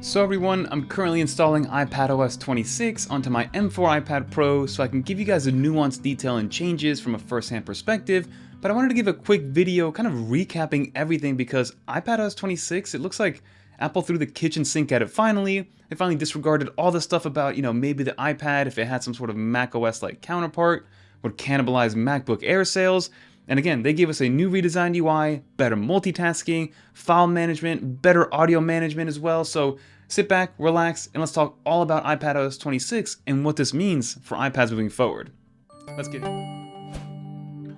So everyone, I'm currently installing iPadOS 26 onto my M4 iPad Pro so I can give you guys a nuanced detail and changes from a first-hand perspective, but I wanted to give a quick video kind of recapping everything because iPadOS 26, it looks like Apple threw the kitchen sink at it finally. They finally disregarded all the stuff about, maybe the iPad, if it had some sort of macOS-like counterpart, would cannibalize MacBook Air sales. And again, they gave us a new redesigned UI, better multitasking, file management, better audio management as well. So sit back, relax, and let's talk all about iPadOS 26 and what this means for iPads moving forward. Let's get it.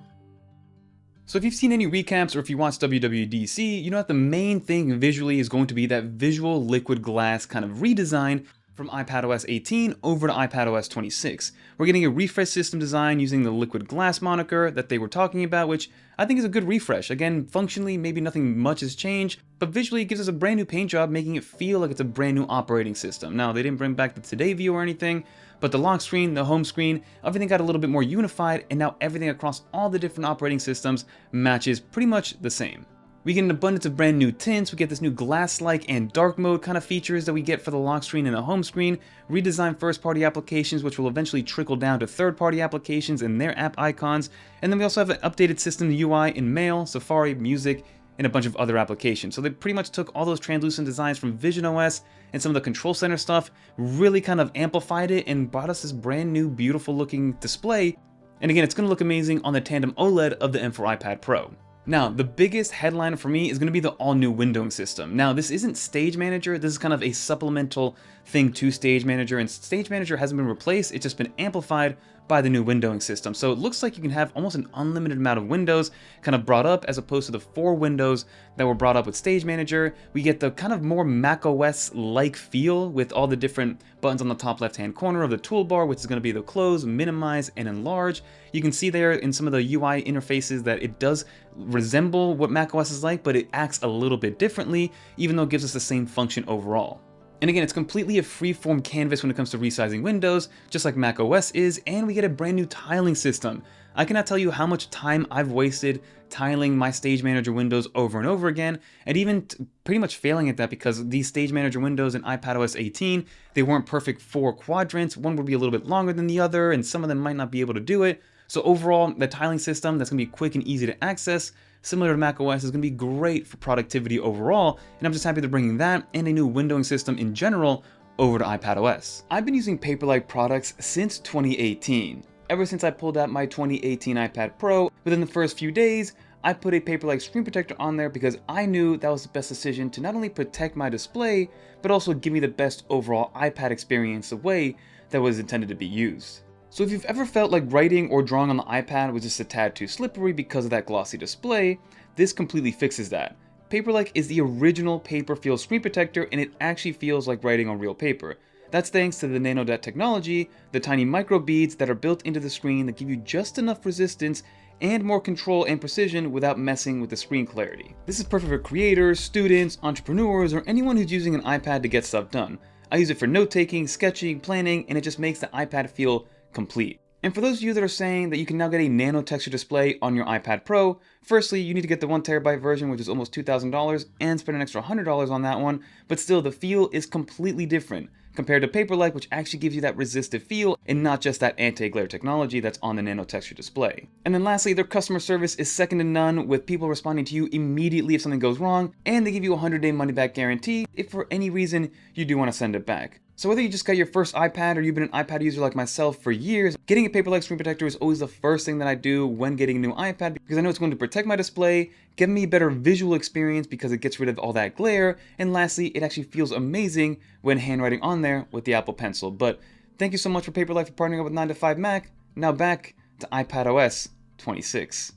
So if you've seen any recaps or if you watched WWDC, you know that the main thing visually is going to be that visual liquid glass kind of redesign from iPadOS 18 over to iPadOS 26. We're getting a refresh system design using the liquid glass moniker that they were talking about, which I think is a good refresh. Again, functionally, maybe nothing much has changed, but visually it gives us a brand new paint job, making it feel like it's a brand new operating system. Now, they didn't bring back the Today view or anything, but the lock screen, the home screen, everything got a little bit more unified, and now everything across all the different operating systems matches pretty much the same. We get an abundance of brand new tints, we get this new glass-like and dark mode kind of features that we get for the lock screen and the home screen, redesigned first-party applications which will eventually trickle down to third-party applications and their app icons, and then we also have an updated system UI in Mail, Safari, Music, and a bunch of other applications. So they pretty much took all those translucent designs from visionOS and some of the control center stuff, really kind of amplified it and brought us this brand new beautiful looking display, and again it's going to look amazing on the tandem OLED of the M4 iPad Pro. Now, the biggest headline for me is going to be the all-new windowing system. Now, this isn't Stage Manager, this is kind of a supplemental thing to Stage Manager, and Stage Manager hasn't been replaced, it's just been amplified by the new windowing system. So it looks like you can have almost an unlimited amount of windows kind of brought up as opposed to the 4 windows that were brought up with Stage Manager. We get the kind of more macOS-like feel with all the different buttons on the top left-hand corner of the toolbar, which is going to be the close, minimize, and enlarge. You can see there in some of the UI interfaces that it does resemble what macOS is like, but it acts a little bit differently, even though it gives us the same function overall. And again, it's completely a free-form canvas when it comes to resizing windows, just like macOS is, and we get a brand new tiling system. I cannot tell you how much time I've wasted tiling my Stage Manager windows over and over again, and even pretty much failing at that because these Stage Manager windows in iPadOS 18, they weren't perfect 4 quadrants. One would be a little bit longer than the other, and some of them might not be able to do it. So overall, the tiling system that's going to be quick and easy to access, similar to macOS, is going to be great for productivity overall, and I'm just happy they're bringing that and a new windowing system in general over to iPadOS. I've been using Paperlike products since 2018. Ever since I pulled out my 2018 iPad Pro, within the first few days, I put a Paperlike screen protector on there because I knew that was the best decision to not only protect my display, but also give me the best overall iPad experience the way that was intended to be used. So if you've ever felt like writing or drawing on the iPad was just a tad too slippery because of that glossy display, this completely fixes that. Paperlike is the original paper feel screen protector, and it actually feels like writing on real paper. That's thanks to the NanoDot technology, the tiny micro beads that are built into the screen that give you just enough resistance and more control and precision without messing with the screen clarity. This is perfect for creators, students, entrepreneurs, or anyone who's using an iPad to get stuff done. I use it for note-taking, sketching, planning, and it just makes the iPad feel complete. And for those of you that are saying that you can now get a nano texture display on your iPad Pro, firstly, you need to get the 1TB version, which is almost $2,000, and spend an extra $100 on that one, but still the feel is completely different compared to Paperlike, which actually gives you that resistive feel and not just that anti-glare technology that's on the nano texture display. And then lastly, their customer service is second to none, with people responding to you immediately if something goes wrong, and they give you a 100-day money-back guarantee if for any reason you do want to send it back. So whether you just got your first iPad or you've been an iPad user like myself for years, getting a Paperlike screen protector is always the first thing that I do when getting a new iPad because I know it's going to protect my display, give me a better visual experience because it gets rid of all that glare, and lastly, it actually feels amazing when handwriting on there with the Apple Pencil. But thank you so much for Paperlike for partnering up with 9to5Mac. Now back to iPadOS 26.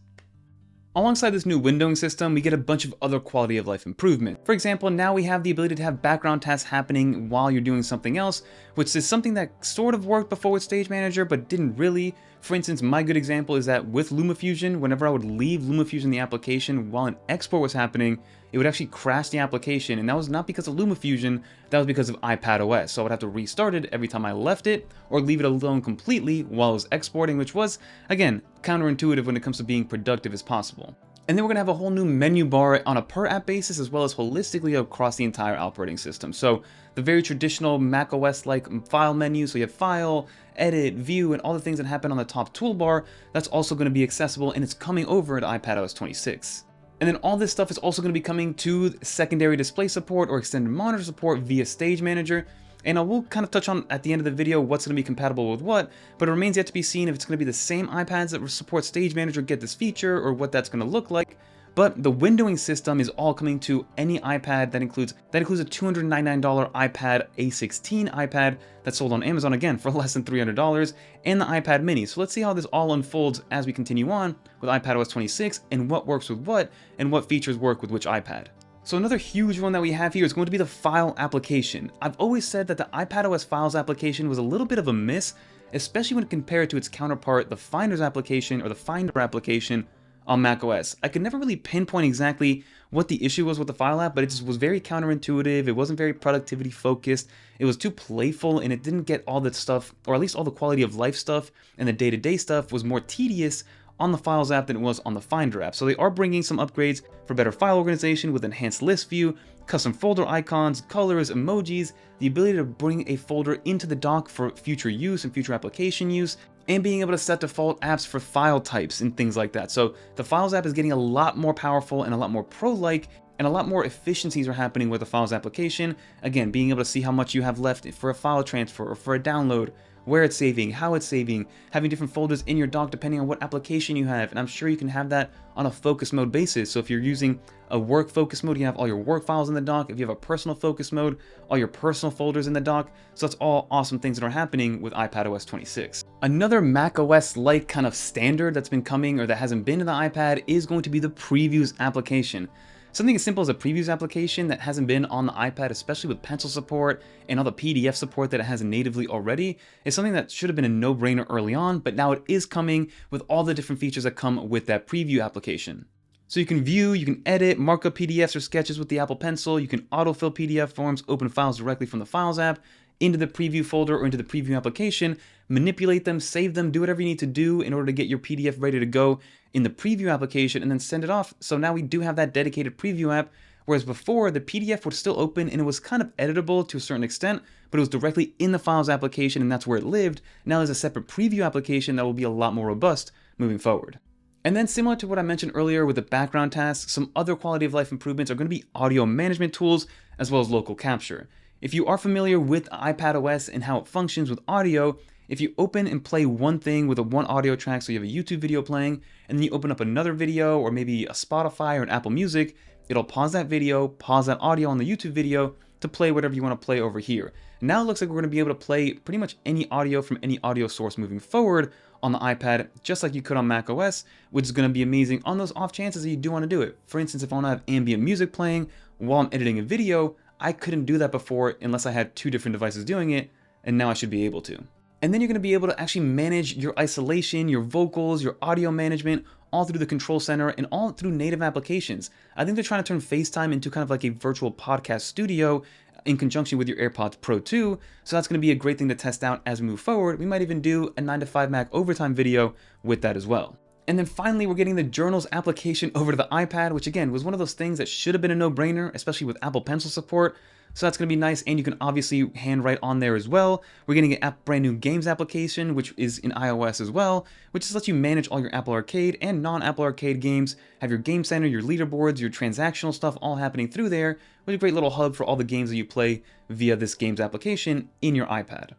Alongside this new windowing system, we get a bunch of other quality of life improvement. For example, now we have the ability to have background tasks happening while you're doing something else, which is something that sort of worked before with Stage Manager, but didn't really. For instance, my good example is that with LumaFusion, whenever I would leave LumaFusion the application while an export was happening, it would actually crash the application, and that was not because of LumaFusion, that was because of iPadOS, so I would have to restart it every time I left it, or leave it alone completely while I was exporting, which was, again, counterintuitive when it comes to being productive as possible. And then we're gonna have a whole new menu bar on a per app basis as well as holistically across the entire operating system. So the very traditional macOS-like file menu, so you have file, edit, view, and all the things that happen on the top toolbar, that's also gonna be accessible, and it's coming over to iPadOS 26. And then all this stuff is also going to be coming to secondary display support or extended monitor support via Stage Manager. And I will kind of touch on at the end of the video what's going to be compatible with what, but it remains yet to be seen if it's going to be the same iPads that support Stage Manager get this feature or what that's going to look like. But the windowing system is all coming to any iPad that includes a $299 iPad A16 iPad that's sold on Amazon again for less than $300, and the iPad mini. So let's see how this all unfolds as we continue on with iPadOS 26 and what works with what and what features work with which iPad. So another huge one that we have here is going to be the file application. I've always said that the iPadOS Files application was a little bit of a miss, especially when compared to its counterpart, the Finders application or the Finder application on macOS. I could never really pinpoint exactly what the issue was with the file app, but it just was very counterintuitive. It wasn't very productivity focused. It was too playful, and it didn't get all the stuff, or at least all the quality of life stuff, and the day-to-day stuff was more tedious on the Files app than it was on the Finder app. So they are bringing some upgrades for better file organization with enhanced list view, custom folder icons, colors, emojis, the ability to bring a folder into the dock for future use and future application use, and being able to set default apps for file types and things like that. So the Files app is getting a lot more powerful and a lot more pro-like, and a lot more efficiencies are happening with the Files application. Again, being able to see how much you have left for a file transfer or for a download, where it's saving, how it's saving, having different folders in your dock depending on what application you have. And I'm sure you can have that on a focus mode basis. So if you're using a work focus mode, you have all your work files in the dock. If you have a personal focus mode, all your personal folders in the dock. So that's all awesome things that are happening with iPadOS 26. Another macOS-like kind of standard that's been coming or that hasn't been to the iPad is going to be the Previews application. Something as simple as a Previews application that hasn't been on the iPad, especially with pencil support and all the PDF support that it has natively already, is something that should have been a no-brainer early on, but now it is coming with all the different features that come with that Preview application. So you can view, you can edit, mark up PDFs or sketches with the Apple Pencil, you can autofill PDF forms, open files directly from the Files app, into the Preview folder or into the Preview application, manipulate them, save them, do whatever you need to do in order to get your PDF ready to go in the Preview application, and then send it off. So now we do have that dedicated Preview app, whereas before the PDF would still open and it was kind of editable to a certain extent, but it was directly in the Files application and that's where it lived. Now there's a separate Preview application that will be a lot more robust moving forward. And then similar to what I mentioned earlier with the background tasks, some other quality of life improvements are going to be audio management tools as well as local capture. If you are familiar with iPadOS and how it functions with audio, if you open and play one thing with one audio track, so you have a YouTube video playing, and then you open up another video or maybe a Spotify or an Apple Music, it'll pause that video, pause that audio on the YouTube video to play whatever you want to play over here. Now it looks like we're going to be able to play pretty much any audio from any audio source moving forward on the iPad, just like you could on macOS, which is going to be amazing on those off chances that you do want to do it. For instance, if I want to have ambient music playing while I'm editing a video, I couldn't do that before unless I had two different devices doing it, and now I should be able to. And then you're going to be able to actually manage your isolation, your vocals, your audio management, all through the control center and all through native applications. I think they're trying to turn FaceTime into kind of like a virtual podcast studio in conjunction with your AirPods Pro 2, so that's going to be a great thing to test out as we move forward. We might even do a 9 to 5 Mac overtime video with that as well. And then finally, we're getting the Journals application over to the iPad, which again was one of those things that should have been a no-brainer, especially with Apple Pencil support. So that's going to be nice, and you can obviously handwrite on there as well. We're getting a brand new Games application, which is in iOS as well, which just lets you manage all your Apple Arcade and non-Apple Arcade games, have your Game Center, your leaderboards, your transactional stuff all happening through there, with a great little hub for all the games that you play via this Games application in your iPad.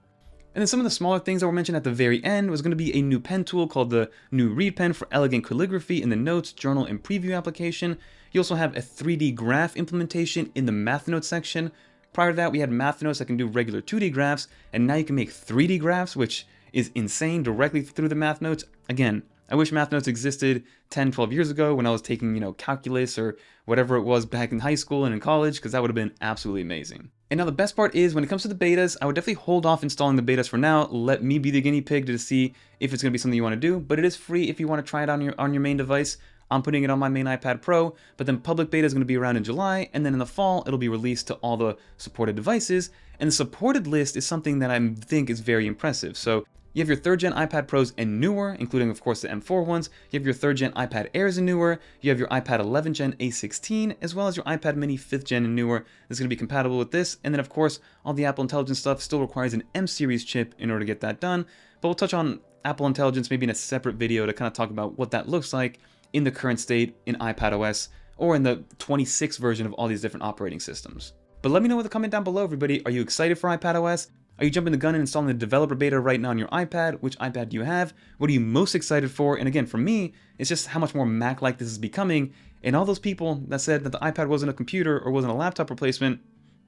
And then some of the smaller things that were mentioned at the very end was going to be a new pen tool called the new Read Pen for elegant calligraphy in the Notes, Journal, and Preview application. You also have a 3D graph implementation in the Math Notes section. Prior to that, we had Math Notes that can do regular 2D graphs, and now you can make 3D graphs, which is insane, directly through the Math Notes. Again, I wish Math Notes existed 10, 12 years ago when I was taking, calculus or whatever it was back in high school and in college, because that would have been absolutely amazing. And now the best part is, when it comes to the betas, I would definitely hold off installing the betas for now. Let me be the guinea pig to see if it's going to be something you want to do, but it is free if you want to try it on your main device. I'm putting it on my main iPad Pro, but then public beta is going to be around in July, and then in the fall, it'll be released to all the supported devices. And the supported list is something that I think is very impressive. So You have your 3rd gen iPad Pros and newer, including of course the M4 ones. You have your 3rd gen iPad Airs and newer. You have your iPad 11 gen A16, as well as your iPad mini 5th gen and newer. This is going to be compatible with this. And then of course, all the Apple Intelligence stuff still requires an M series chip in order to get that done. But we'll touch on Apple Intelligence maybe in a separate video to kind of talk about what that looks like in the current state in iPadOS or in the 26 version of all these different operating systems. But let me know in the comment down below, everybody. Are you excited for iPadOS? Are you jumping the gun and installing the developer beta right now on your iPad? Which iPad do you have? What are you most excited for? And again, for me, it's just how much more Mac-like this is becoming. And all those people that said that the iPad wasn't a computer or wasn't a laptop replacement,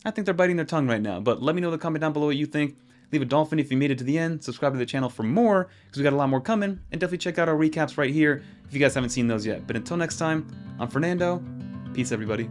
I think they're biting their tongue right now. But let me know in the comment down below what you think. Leave a dolphin if you made it to the end. Subscribe to the channel for more, because we got a lot more coming. And definitely check out our recaps right here if you guys haven't seen those yet. But until next time, I'm Fernando. Peace, everybody.